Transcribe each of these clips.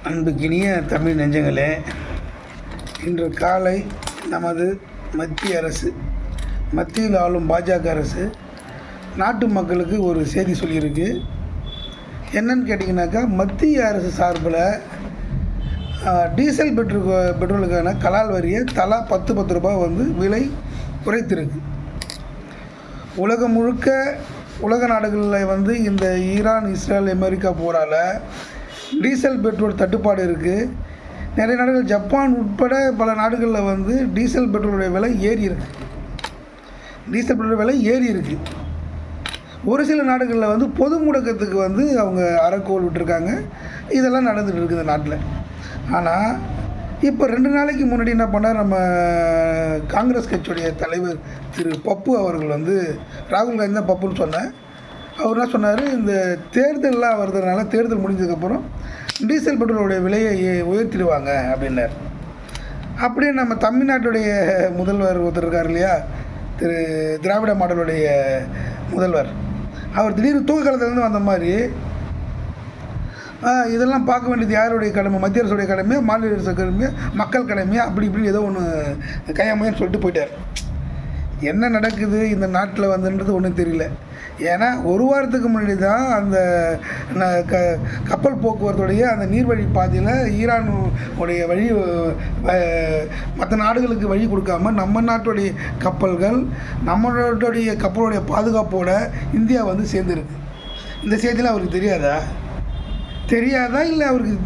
அன்புக்கினிய தமிழ் நெஞ்சங்களே, இன்று காலை நமது மத்திய அரசு, மத்தியில் ஆளும் பாஜக அரசு நாட்டு மக்களுக்கு ஒரு செய்தி சொல்லியிருக்கு. என்னன்னு கேட்டிங்கனாக்கா, மத்திய அரசு சார்பில் டீசல் பெட்ரோலுக்கான கலால் வரியை தலா 10 ரூபாய் விலை குறைத்திருக்கு. உலகம் முழுக்க உலக நாடுகளில் இந்த ஈரான், இஸ்ரேல், அமெரிக்கா போரால் டீசல் பெட்ரோல் தட்டுப்பாடு இருக்குது. நிறைய நாடுகள், ஜப்பான் உட்பட பல நாடுகளில் டீசல் பெட்ரோலுடைய விலை ஏறி இருக்குது. டீசல் பெட்ரோல் விலை ஏறி இருக்குது. ஒரு சில நாடுகளில் பொது முடக்கத்துக்கு அவங்க அறக்கோல் விட்டுருக்காங்க. இதெல்லாம் நடந்துகிட்டு இருக்குது இந்த நாட்டில். ஆனால் இப்போ 2 நாளைக்கு முன்னாடி என்ன பண்ணார், நம்ம காங்கிரஸ் கட்சியுடைய தலைவர் திரு பப்பு அவர்கள் ராகுல் காந்தி தான் பப்புன்னு சொன்னேன். அவர் என்ன சொன்னார், இந்த தேர்தலெலாம் வருதுனால தேர்தல் முடிஞ்சதுக்கப்புறம் டீசல் பெட்ரோலுடைய விலையை உயர்த்திடுவாங்க அப்படின்னார். அப்படியே நம்ம தமிழ்நாட்டுடைய முதல்வர் ஒருத்தர் இருக்கார் இல்லையா, திரு திராவிட மாடலுடைய முதல்வர், அவர் திடீர்னு தூக்க காலத்துலேருந்து வந்த மாதிரி இதெல்லாம் பார்க்க வேண்டியது யாருடைய கடமை, மத்திய அரசுடைய கடமையா, மாநில அரசு கடமையா, மக்கள் கடமையா, அப்படி இப்படின்னு ஏதோ ஒன்று கையாமையான்னு சொல்லிட்டு போயிட்டார். என்ன நடக்குது இந்த நாட்டில் ஒன்றும் தெரியல. ஏன்னா ஒரு வாரத்துக்கு முன்னாடி தான் அந்த கப்பல் போக்குவரத்துடைய அந்த நீர்வழி பாதையில் ஈரான் உடைய வழி மற்ற நாடுகளுக்கு வழி கொடுக்காம நம்ம நாட்டுடைய கப்பல்கள், நம்மளுடைய கப்பலுடைய பாதுகாப்போட இந்தியா சேர்ந்துருக்கு. இந்த செய்தியெலாம் அவருக்கு தெரியாதா இல்லை அவருக்கு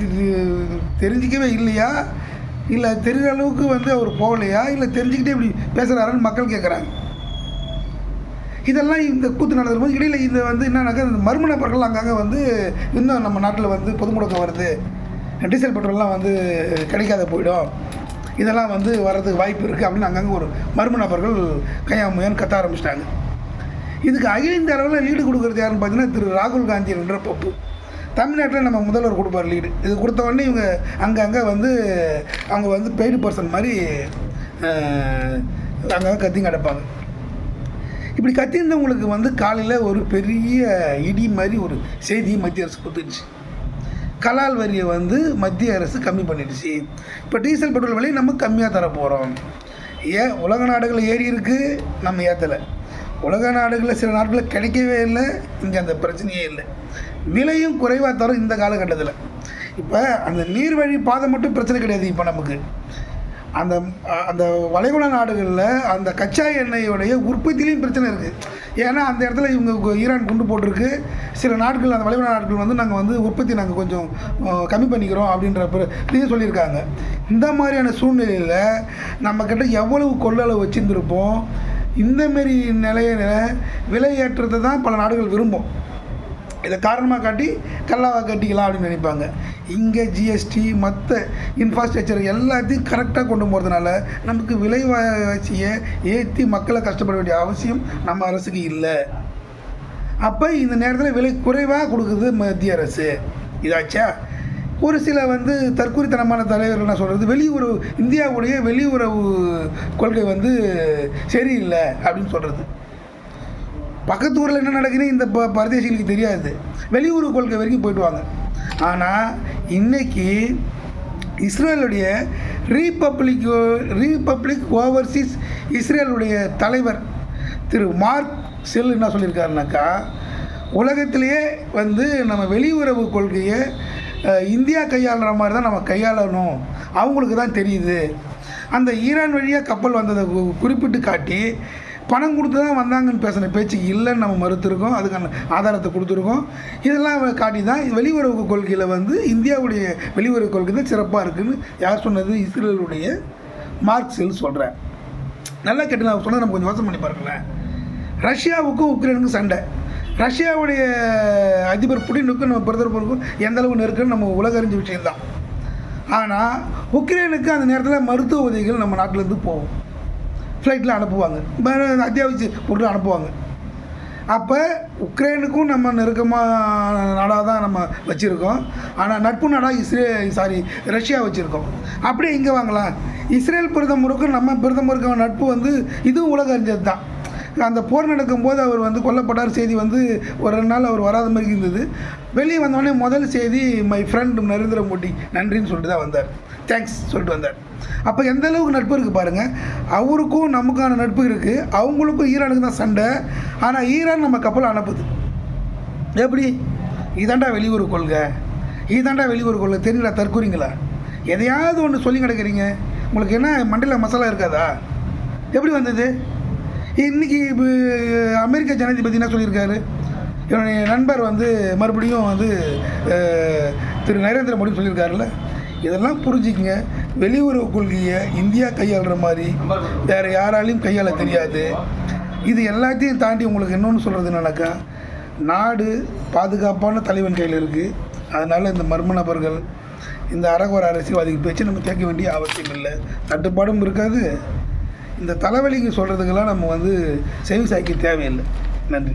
தெரிஞ்சிக்கவே இல்லையா, இல்லை தெரிகிற அளவுக்கு அவர் போகலையா, இல்லை தெரிஞ்சுக்கிட்டே இப்படி பேசுகிறாருன்னு மக்கள் கேட்குறாங்க. இதெல்லாம் இந்த கூத்து நடந்துருக்கும் இடையில் இது என்னன்னாக்கா, இந்த மர்ம நபர்கள் அங்கங்கே இன்னும் நம்ம நாட்டில் பொது முடக்கம் வருது, டீசல் பெட்ரோல்லாம் கிடைக்காத போயிடும், இதெல்லாம் வர்றதுக்கு வாய்ப்பு இருக்குது அப்படின்னு அங்கங்கே ஒரு மர்ம நபர்கள் கையாமையான்னு கத்த ஆரம்பிச்சிட்டாங்க. இதுக்கு அகில இந்திய அளவில் லீடு கொடுக்குறது யாருன்னு பார்த்தீங்கன்னா திரு ராகுல் காந்தி என்ற பப்பு. தமிழ்நாட்டில் நம்ம முதல்வர் கொடுப்பார் லீடு. இது கொடுத்த உடனே இவங்க அங்கங்கே அவங்க பெய்டு பர்சன் மாதிரி அங்கங்கே கத்திங்க கிடப்பாங்க. இப்படி கத்திருந்தவங்களுக்கு காலையில் ஒரு பெரிய இடி மாதிரி ஒரு செய்தியை மத்திய அரசு கொடுத்துடுச்சு. கலால் வரியை மத்திய அரசு கம்மி பண்ணிடுச்சு. இப்போ டீசல் பெட்ரோல் விலையை நம்ம கம்மியாக தர போகிறோம். ஏன் உலக நாடுகளில் ஏறி இருக்குது, நம்ம ஏற்றலை. உலக நாடுகளில் சில நாடுகளில் கிடைக்கவே இல்லை, இங்கே அந்த பிரச்சனையே இல்லை. விலையும் குறைவாக தரும் இந்த காலகட்டத்தில். இப்போ அந்த நீர்வழி பாதை மட்டும் பிரச்சனை கிடையாது. இப்போ நமக்கு அந்த அந்த வளைகுடா நாடுகளில் அந்த கச்சா எண்ணெயோடைய உற்பத்திலையும் பிரச்சனை இருக்குது. ஏன்னா அந்த இடத்துல இவங்க ஈரான் குண்டு போட்டிருக்கு. சில நாட்கள், அந்த வளைகுடா நாட்கள் நாங்கள் உற்பத்தி நாங்கள் கொஞ்சம் கம்மி பண்ணிக்கிறோம் அப்படின்ற இதையும் சொல்லியிருக்காங்க. இந்த மாதிரியான சூழ்நிலையில் நம்மக்கிட்ட எவ்வளவு கொள்ளளவு வச்சுருந்துருப்போம். இந்தமாரி நிலையில விலை ஏற்றத்தை தான் பல நாடுகள் விரும்பும். இதை காரணமாக காட்டி கல்லாவாக கட்டிக்கலாம் அப்படின்னு நினைப்பாங்க. இங்கே ஜிஎஸ்டி, மற்ற இன்ஃப்ராஸ்ட்ரக்சர் எல்லாத்தையும் கரெக்டாக கொண்டு போகிறதுனால நமக்கு விலைவாசியை ஏற்றி மக்களை கஷ்டப்பட வேண்டிய அவசியம் நம்ம அரசுக்கு இல்லை. அப்போ இந்த நேரத்தில் விலை குறைவாக கொடுக்குது மத்திய அரசு. இதாச்சா ஒரு சில தற்கொலைத்தனமான தலைவர்கள் என்ன சொல்கிறது, இந்தியாவுடைய வெளியுறவு கொள்கை சரியில்லை அப்படின்னு சொல்கிறது. பக்கத்து ஊரில் என்ன நடக்குதுன்னு இந்த பரதேசிகளுக்கு தெரியாது. வெளியுறவு கொள்கை வரைக்கும் போயிடுவாங்க. ஆனால் இன்றைக்கி இஸ்ரேலுடைய ரீபப்ளிக் ஓவர்சீஸ் இஸ்ரேலுடைய தலைவர் திரு மார்க் செல் என்ன சொல்லியிருக்காருனாக்கா, உலகத்திலேயே நம்ம வெளியுறவு கொள்கையை இந்தியா கையாளுற மாதிரி தான் நம்ம கையாளணும், அவங்களுக்கு தான் தெரியுது. அந்த ஈரான் வழியாக கப்பல் வந்ததை குறிப்பிட்டு காட்டி பணம் கொடுத்து தான் வந்தாங்கன்னு பேசின பேச்சு இல்லைன்னு நம்ம மறுத்துருக்கோம். அதுக்கான ஆதாரத்தை கொடுத்துருக்கோம். இதெல்லாம் காட்டி தான் வெளியுறவு கொள்கையில் இந்தியாவுடைய வெளியுறவு கொள்கை தான் சிறப்பாக இருக்குதுன்னு யார் சொன்னது, இஸ்ரேலுடைய மார்க் செல் சொல்கிறேன். நல்லா கேட்டு நான் சொன்னதை நம்ம கொஞ்சம் யோசனை பண்ணி பாருங்களேன். ரஷ்யாவுக்கும் உக்ரைனுக்கும் சண்டை. ரஷ்யாவுடைய அதிபர் புடினுக்கும் நம்ம பிரதமருக்கும் எந்த அளவு நெருக்கன்னு நம்ம உலக அறிஞ்ச விஷயம்தான். ஆனால் உக்ரைனுக்கு அந்த நேரத்தில் மருத்துவ உதவிகள் நம்ம நாட்டிலேருந்து போகும், ஃப்ளைட்டில் அனுப்புவாங்க, அத்தியாவசிய பொருட்கள் அனுப்புவாங்க. அப்போ உக்ரைனுக்கும் நம்ம நெருக்கமான நாடாக தான் நம்ம வச்சுருக்கோம். ஆனால் நட்பு நாடாக ரஷ்யா வச்சுருக்கோம். அப்படியே இங்கே வாங்கலாம். இஸ்ரேல் பிரதமருக்கும் நம்ம பிரதமருக்கும் நட்பு இதுவும் உலக அறிஞ்சது தான். அந்த போர் நடக்கும்போது அவர் வந்து கொல்லப்பட்டார் செய்தி வந்து ஒரு 2 நாள் அவர் வராத மாதிரி இருந்தது. வெளியே வந்தோடனே முதல் செய்தி மை ஃப்ரெண்ட் நரேந்திர மோடி நன்றின்னு சொல்லிட்டு தான் வந்தார், தேங்க்ஸ் சொல்லிட்டு வந்தார். அப்போ எந்த அளவுக்கு நட்பு இருக்குது பாருங்கள். அவருக்கும் நமக்கான நட்பு இருக்குது, அவங்களுக்கும் ஈரானுக்கு தான் சண்டை. ஆனால் ஈரான் நம்ம கப்பலை அனுப்புது. எப்படி? இதாண்டா வெளியுறவு கொள்கை, இதாண்டா வெளியுறவு கொள்கை. தெரியுங்களா? தற்கூறிங்களா? எதையாவது ஒன்று சொல்லி கிடக்கிறீங்க. உங்களுக்கு என்ன மண்டையில் மசாலா இருக்காதா? எப்படி வந்தது? இன்றைக்கி அமெரிக்க ஜனாதிபதி என்ன சொல்லியிருக்காரு? என்னுடைய நண்பர் வந்து மறுபடியும் வந்து திரு நரேந்திர மோடி சொல்லியிருக்காருல்ல. இதெல்லாம் புரிஞ்சுக்கங்க. வெளியுறவு கொள்கையை இந்தியா கையாளுற மாதிரி வேறு யாராலையும் கையாள தெரியாது. இது எல்லாத்தையும் தாண்டி உங்களுக்கு இன்னொன்று சொல்கிறது என்னன்னாக்கா, நாடு பாதுகாப்பான தலைவன் கையில் இருக்குது. அதனால் இந்த மர்ம நபர்கள், இந்த அரகுர அரசியல்வாதிக்கு பேச்சு நம்ம கேட்க வேண்டிய அவசியம் இல்லை. தட்டுப்பாடும் இருக்காது. இந்த தலைவலிக்கு சொல்கிறதுக்கெல்லாம் நம்ம வந்து செவி சாய்க்க தேவையில்லை. நன்றி.